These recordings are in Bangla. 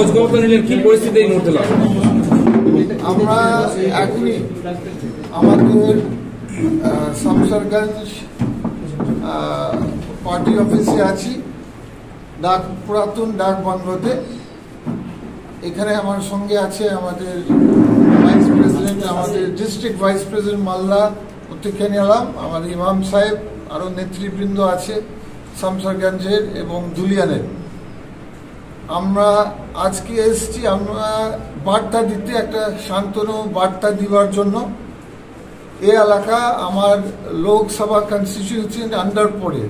খোঁজ খবর নিলেন, কি পরিস্থিতি এই মুহূর্তে? আমরা এখনই আমাদের শামসারগঞ্জ পার্টি অফিসে আছি, পুরাতন ডাক বন্ধতে। এখানে আমার সঙ্গে আছে আমাদের ভাইস প্রেসিডেন্ট, আমাদের ডিস্ট্রিক্ট ভাইস প্রেসিডেন্ট মালদা উত্তেখানি আলাম, আমাদের ইমাম সাহেব, আরও নেতৃবৃন্দ আছে শামসারগঞ্জের এবং দুলিয়ানের। আমরা আজকে এসেছি আমরা বার্তা দিতে, একটা শান্তনু বার্তা দেওয়ার জন্য। এই এলাকা আমার লোকসভা কনস্টিটিউয়েন্সির আন্ডার পড়ে,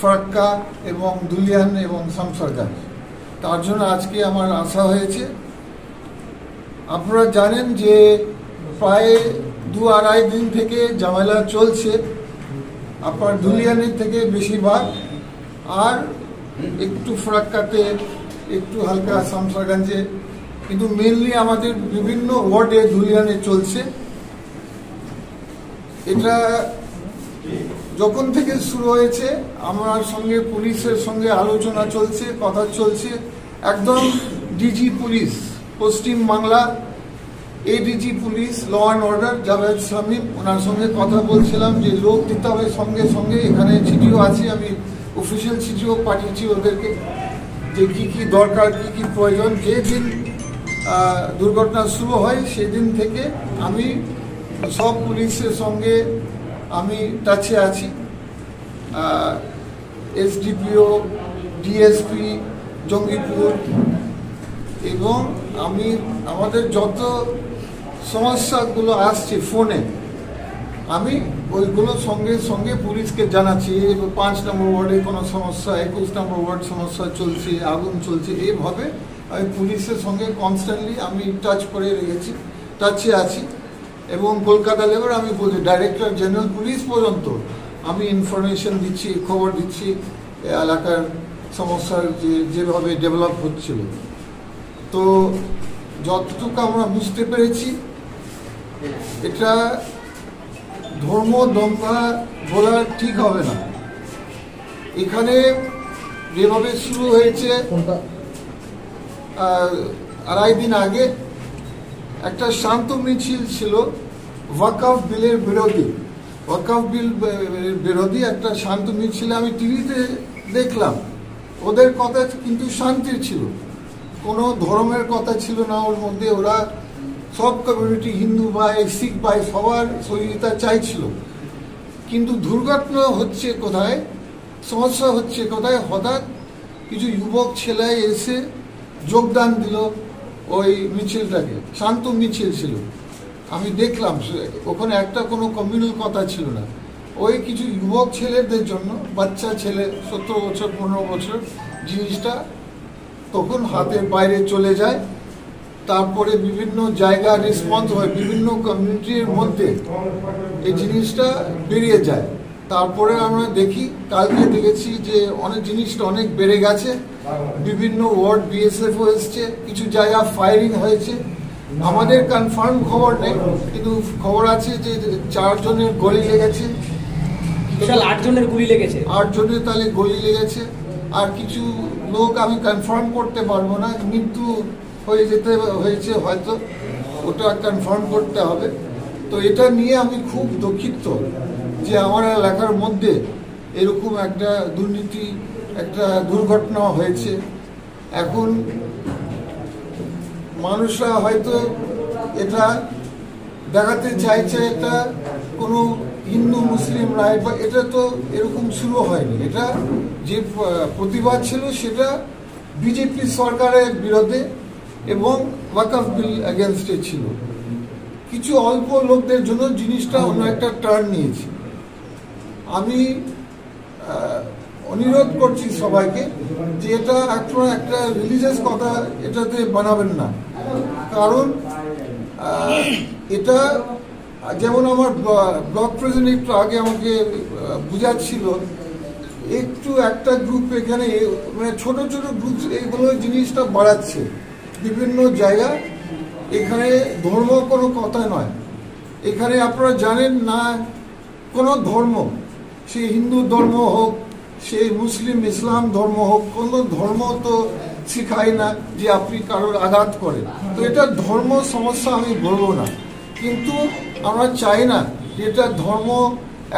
ফারাক্কা এবং দুলিয়ান এবং শামসারগঞ্জ। তার জন্য আজকে আমার আসা হয়েছে। আপনারা জানেন যে প্রায় 2-2.5 দিন থেকে ঝামেলা চলছে, আপনার দুলিয়ানের থেকে বেশিরভাগ, আর একটু ফারাক্কাতে, একটু হালকা শামসারগঞ্জে, কিন্তু মেনলি আমাদের বিভিন্ন ওয়ার্ডে দুলিয়ানে চলছে। এটা যখন থেকে শুরু হয়েছে আমার সঙ্গে পুলিশের সঙ্গে আলোচনা চলছে, কথা চলছে। একদম DG police Paschim Bangla, ADG police law and order Javed Shamim, ওনার সঙ্গে কথা বলছিলাম যে লোক দিতে হবে সঙ্গে সঙ্গে। এখানে চিঠিও আছে, আমি অফিসিয়াল চিঠিও পাঠিয়েছি ওদেরকে যে কি কি দরকার, কি কি প্রয়োজন। যেদিন দুর্ঘটনা শুরু হয় সেদিন থেকে আমি সব পুলিশের সঙ্গে আমি টাচে আছি, এসডিপিও, ডিএসপি জঙ্গিপুর, এবং আমি আমাদের যত সমস্যাগুলো আসছে ফোনে আমি ওইগুলো সঙ্গে সঙ্গে পুলিশকে জানাচ্ছি। 5 নম্বর ওয়ার্ডে কোনো সমস্যা, 21 নম্বর ওয়ার্ড সমস্যা চলছে, আগুন চলছে, এইভাবে আমি পুলিশের সঙ্গে কনস্ট্যান্টলি আমি টাচে আছি। এবং কলকাতা লেভেল আমি বলছি ডাইরেক্টর জেনারেল পুলিশ পর্যন্ত আমি ইনফরমেশন দিচ্ছি, খবর দিচ্ছি এলাকার সমস্যার যেভাবে ডেভেলপ হচ্ছিল। তো যতটুকু আমরা বুঝতে পেরেছি, এটা ধর্ম দমকা বলা ঠিক হবে না। এখানে যেভাবে শুরু হয়েছে 2.5 দিন আগে একটা শান্ত মিছিল ছিল ওয়াকফ বিলের বিরোধী, ওয়াকফ বিল বিরোধী একটা শান্ত মিছিল আমি টিভিতে দেখলাম। ওদের কথা কিন্তু শান্তির ছিল, কোনো ধর্মের কথা ছিল না ওর মধ্যে। ওরা সব কমিউনিটি, হিন্দু ভাই, শিখ ভাই, সবার সহযোগিতা চাইছিল। কিন্তু দুর্ঘটনা হচ্ছে কোথায়, সমস্যা হচ্ছে কোথায়, হঠাৎ কিছু যুবক ছেলে এসে যোগদান দিল ওই মিছিলটাকে। শান্ত মিছিল ছিল, আমি দেখলাম ওখানে একটা কোনো কমিউনাল কথা ছিল না। ওই কিছু যুবক ছেলেদের জন্য, বাচ্চা ছেলে 17 বছর 15 বছর, জিনিসটা তখন হাতের বাইরে চলে যায়। তারপরে বিভিন্ন জায়গা রেসপন্স হয়, বিভিন্ন কমিউনিটির মধ্যে এই জিনিসটা বেরিয়ে যায়। তারপরে আমরা দেখি, কালকে দেখেছি যে জিনিসটা অনেক বেড়ে গেছে। বিভিন্ন ওয়ার্ড বিএসএফও এসছে, কিছু জায়গা ফায়ারিং হয়েছে। আমাদের কনফার্ম খবর নেই, কিন্তু খবর আছে যে 4 জনের গুলি লেগেছে, 8 জনের গুলি লেগেছে, 8 জনের তাহলে গুলি লেগেছে। আর কিছু লোক আমি কনফার্ম করতে পারবো না, মৃত্যু হয়েছে হয়তো, ওটা কনফার্ম করতে হবে। তো এটা নিয়ে আমি খুব দুঃখিত যে আমার এলাকার মধ্যে এরকম একটা দুর্নীতি, একটা দুর্ঘটনা হয়েছে। এখন মানুষরা হয়তো এটা দেখাতে চাইছে এটা কোনো হিন্দু মুসলিম রায়, বা এটা তো এরকম শুরু হয়নি। এটা যে প্রতিবাদ ছিল সেটা বিজেপি সরকারের বিরুদ্ধে এবং ওয়াকফ বিল এগেনস্টে ছিল। কিছু অল্প লোকদের জন্য জিনিসটা অন্য একটা টার্ন নিয়েছে। আমি অনুরোধ করছি সবাইকে যে এটা আপনারা একটা রিলিজিয়াস কথা এটাতে বানাবেন না। কারণ এটা যেমন আমার ব্লক প্রেসিডেন্ট একটু আগে আমাকে বুঝাচ্ছিল, একটু একটা গ্রুপ এখানে মানে ছোট ছোট গ্রুপ এইগুলো জিনিসটা বাড়াচ্ছে বিভিন্ন জায়গা। এখানে ধর্ম কোনো কথা নয়, এখানে আপনারা জানেন না কোনো ধর্ম, সে হিন্দু ধর্ম হোক, সে মুসলিম ইসলাম ধর্ম হোক, কোনো ধর্ম তো শিখাই না যে আপনি কারোর আঘাত করেন। তো এটা ধর্ম সমস্যা আমি বলবো না, কিন্তু আমরা চাই না যে এটা ধর্ম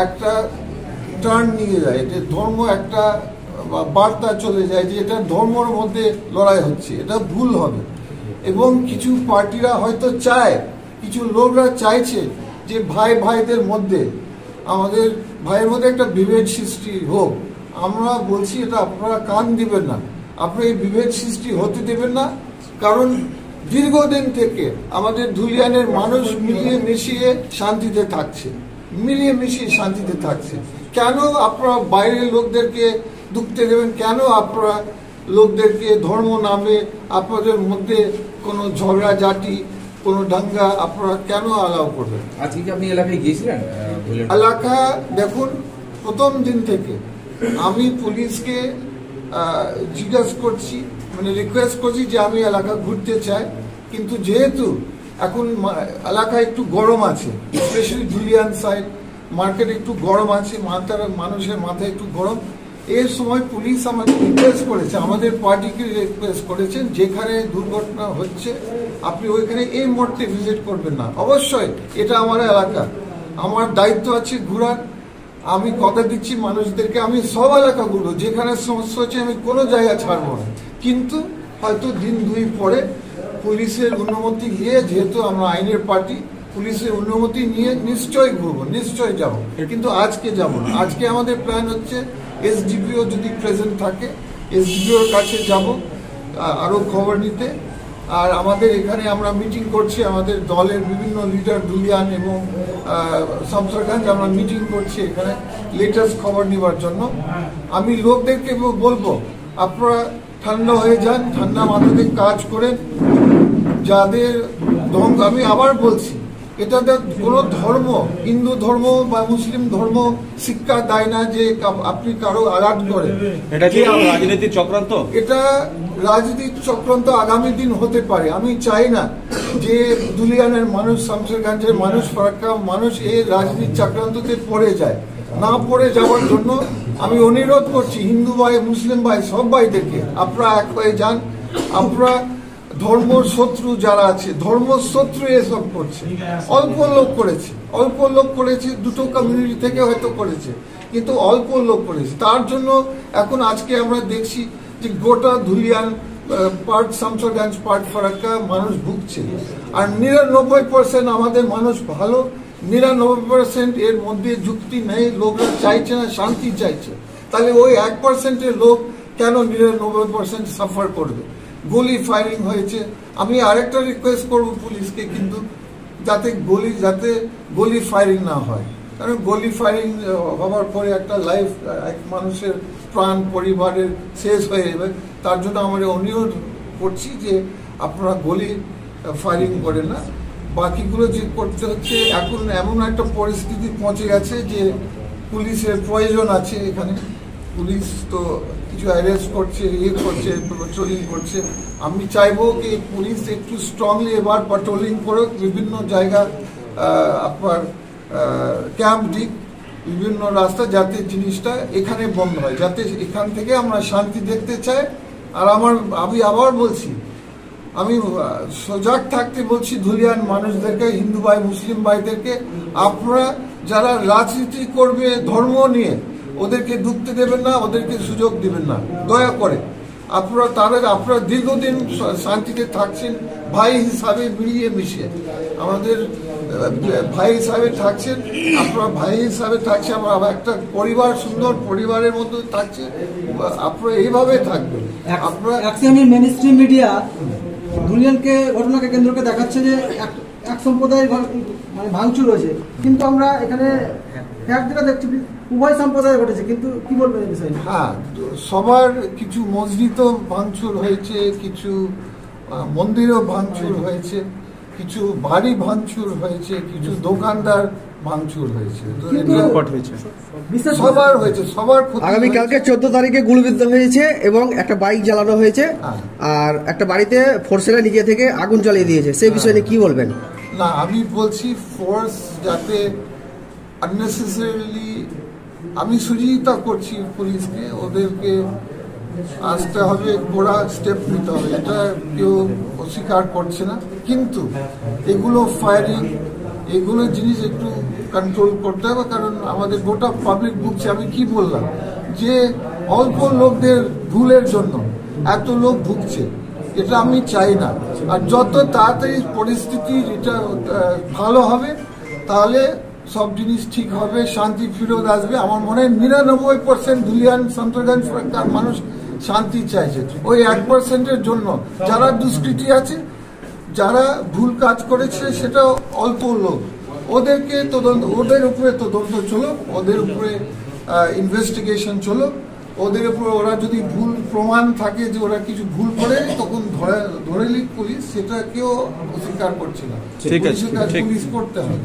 একটা টার্ন নিয়ে যায়, যে ধর্ম একটা বার্তা চলে যায় যে এটা ধর্মর মধ্যে লড়াই হচ্ছে, এটা ভুল হবে। এবং কিছু পার্টিরা হয়তো চায়, কিছু লোকরা চাইছে যে ভাই ভাইদের মধ্যে, আমাদের ভাইয়ের মধ্যে একটা বিভেদ সৃষ্টি হোক। আমরা বলছি এটা আপনারা কান দিবেন না, আপনি এই বিভেদ সৃষ্টি হতে দেবেন না। কারণ দীর্ঘদিন থেকে আমাদের ধুলিয়ানের মানুষ মিলিয়ে মিশিয়ে শান্তিতে থাকছে, মিলিয়ে মিশিয়ে শান্তিতে থাকছে। কেন আপনারা বাইরের লোকদেরকে ঢুকতে দেবেন? কেন আপনারা লোকদেরকে ধর্ম নামে আপনাদের মধ্যে কোনো ঝগড়াঝাটি, কোনো দাঙ্গা আপনারা কেন অ্যালাউ করবেন? আজকে কি আপনি এলাকায় গিয়েছিলেন? এলাকা দেখুন, প্রথম দিন থেকে আমি পুলিশকে জিজ্ঞাসা করছি, মানে রিকোয়েস্ট করছি যে আমি এলাকা ঘুরতে চাই, কিন্তু যেহেতু এখন এলাকা একটু গরম আছে, স্পেশালি জুলিয়ান সাইড মার্কেট একটু গরম আছে, মানুষের মাথায় একটু গরম, এই সময় পুলিশ আমাকে রিকোয়েস্ট করেছে, আমাদের পার্টিকে রিকোয়েস্ট করেছেন যেখানে দুর্ঘটনা হচ্ছে আপনি ওইখানে এই মুহূর্তে ভিজিট করবেন না। অবশ্যই এটা আমার এলাকা, আমার দায়িত্ব আছে ঘোরার। আমি কথা দিচ্ছি মানুষদেরকে, আমি সব এলাকা ঘুরবো, যেখানে সমস্যা হচ্ছে আমি কোনো জায়গা ছাড়বো না। কিন্তু হয়তো দিন দুই পরে পুলিশের অনুমতি নিয়ে, যেহেতু আমরা আইনের পার্টি, পুলিশের অনুমতি নিয়ে নিশ্চয়ই ঘুরবো, নিশ্চয়ই যাব, কিন্তু আজকে যাব না। আজকে আমাদের প্ল্যান হচ্ছে এসডিপিও যদি প্রেজেন্ট থাকে, এসডিপিওর কাছে যাব আরও খবর নিতে। আর আমাদের এখানে আমরা মিটিং করছি, আমাদের দলের বিভিন্ন লিডার ধুলিয়ান এবং শামসারগঞ্জ আমরা মিটিং করছি এখানে লেটেস্ট খবর নেওয়ার জন্য। আমি লোকদেরকে বলবো আপনারা ঠান্ডা হয়ে যান, ঠান্ডা মাথাতে কাজ করেন। যাদের আমি আবার বলছি, এটা কোনো ধর্ম, হিন্দু ধর্ম বা মুসলিম ধর্ম শিক্ষা দেয় না যে আপনি কারো আঘাত করেন। এটা কি রাজনীতির চক্রান্ত? এটা রাজনীতির চক্রান্ত আগামী দিন হতে পারে। আমি চাই না যে দুলিয়ানের মানুষ, শামসেরগঞ্জের মানুষ, ফারাক্কা মানুষ এই রাজনীতির চক্রান্ততে পড়ে যায়। না পড়ে যাওয়ার জন্য আমি অনুরোধ করছি হিন্দু ভাই, মুসলিম ভাই, সব ভাইদেরকে আপনারা এক হয়ে যান। আপনারা ধর্ম শত্রু যারা আছে, ধর্ম শত্রু এসব করছে, অল্প লোক করেছে, অল্প লোক করেছে, দুটো কমিউনিটি থেকে হয়তো করেছে, কিন্তু অল্প লোক করেছে। তার জন্য এখন আজকে আমরা দেখছি যে গোটা ধুলিয়ান, পার্ট শামসারগঞ্জ, পার্ট ফারাক্কা মানুষ ভুগছে। আর 99% আমাদের মানুষ ভালো, 99% এর মধ্যে যুক্তি নেই, লোকরা চাইছে না, শান্তি চাইছে। তাহলে ওই 1%-এর লোক কেন 99% সাফার করবে? গুলি ফায়ারিং হয়েছে। আমি আরেকটা রিকোয়েস্ট করব পুলিশকে, কিন্তু যাতে গুলি ফায়ারিং না হয়, কারণ গুলি ফায়ারিং হওয়ার পরে একটা লাইফ, এক মানুষের প্রাণ, পরিবারের শেষ হয়ে যাবে। তার জন্য আমরা অনুরোধ করছি যে আপনারা গুলি ফায়ারিং করেন না। বাকিগুলো যে করতে হচ্ছে, এখন এমন একটা পরিস্থিতি পৌঁছে গেছে যে পুলিশের প্রয়োজন আছে এখানে। পুলিশ তো কিছু অ্যারেস্ট করছে, করছে, পেট্রোলিং করছে। আমি চাইবো কি পুলিশ একটু স্ট্রংলি এবার পেট্রোলিং করুক, বিভিন্ন জায়গা আপনার ক্যাম্প দিক, বিভিন্ন রাস্তা, যাতে জিনিসটা এখানে বন্ধ হয়, যাতে এখান থেকে আমরা শান্তি দেখতে চাই। আর আমি আবার বলছি, আমি সজাগ থাকতে বলছি ধুলিয়ান মানুষদেরকে, হিন্দু ভাই, মুসলিম ভাইদেরকে, আপনারা যারা রাজনীতি করবে ধর্ম নিয়ে, ওদেরকে ঢুকতে দেবেন না, ওদেরকে সুযোগ দিবেন না, দয়া করে। আপনারা দীর্ঘদিন শান্তিতে থাকছেন, ভাই হিসাবে মিলিয়ে মিশিয়ে, আমাদের ভাই হিসাবে থাকছেন, আপনারা ভাই হিসাবে থাকছে, আমরা একটা পরিবার, সুন্দর পরিবারের মধ্যে থাকছে, আপনারা এইভাবে থাকবেন। আপনারা মেইন স্ট্রিম মিডিয়া দুলিয়ানকে ঘটনাকে কেন্দ্র করে দেখাচ্ছে যে এক সম্প্রদায়ের মানে ভাঙচুর হয়েছে, কিন্তু আমরা এখানে এক যেটা দেখছি উভয় সম্প্রদায় ঘটেছে, কিন্তু কি বলবেন এই বিষয়ে? হ্যাঁ, সবার কিছু মসজিদও ভাঙচুর হয়েছে, কিছু মন্দিরও ভাঙচুর হয়েছে, কিছু বাড়ি ভাঙচুর হয়েছে, কিছু দোকানদার ভাঙচুর হয়েছে। সবার হয়েছে, সবার। আগামীকালকে 14 তারিখে গুলিবিদ্ধ হয়েছে এবং একটা বাইক জ্বালানো হয়েছে, আর একটা বাড়িতে ফোর্সেরা নিজে থেকে আগুন জ্বালিয়ে দিয়েছে, সেই বিষয়ে নিয়ে কি বলবেন? না, আমি বলছি ফোর্স যাতে আননেসেসারিলি, আমি সহযোগিতা করছি পুলিশকে, ওদেরকে আসতে হবে, কড়া স্টেপ নিতে হবে, এটা কেউ অস্বীকার করছে না। কিন্তু এগুলো ফায়ারিং, এগুলো জিনিস একটু কন্ট্রোল করতে হবে, কারণ আমাদের গোটা পাবলিক ভুগছে। আমি কি বললাম যে অল্প লোকদের ভুলের জন্য এত লোক ভুগছে, এটা আমি চাই না। আর যত তাড়াতাড়ি পরিস্থিতি এটা ভালো হবে, তাহলে সব জিনিস ঠিক হবে, শান্তি ফিরত আসবে। আমার মনে হয় 99% ধুলিয়ান সন্তরগঞ্জ মানুষ শান্তি চাইছে। ওই 1%-এর জন্য যারা দুষ্কৃতী আছে, যারা ভুল কাজ করেছে, সেটা অল্প লোক, ওদেরকে তদন্ত, ওদের উপরে তদন্ত চলো, ওদের উপরে ইনভেস্টিগেশন চলো, ওদের উপরে ওরা যদি ভুল প্রমাণ থাকে যে ওরা কিছু ভুল করে, তখন ধরে নিক পুলিশ, সেটা কেউ অস্বীকার করছে না। ঠিক আছে, ঠিক। পুলিশ করতে হবে।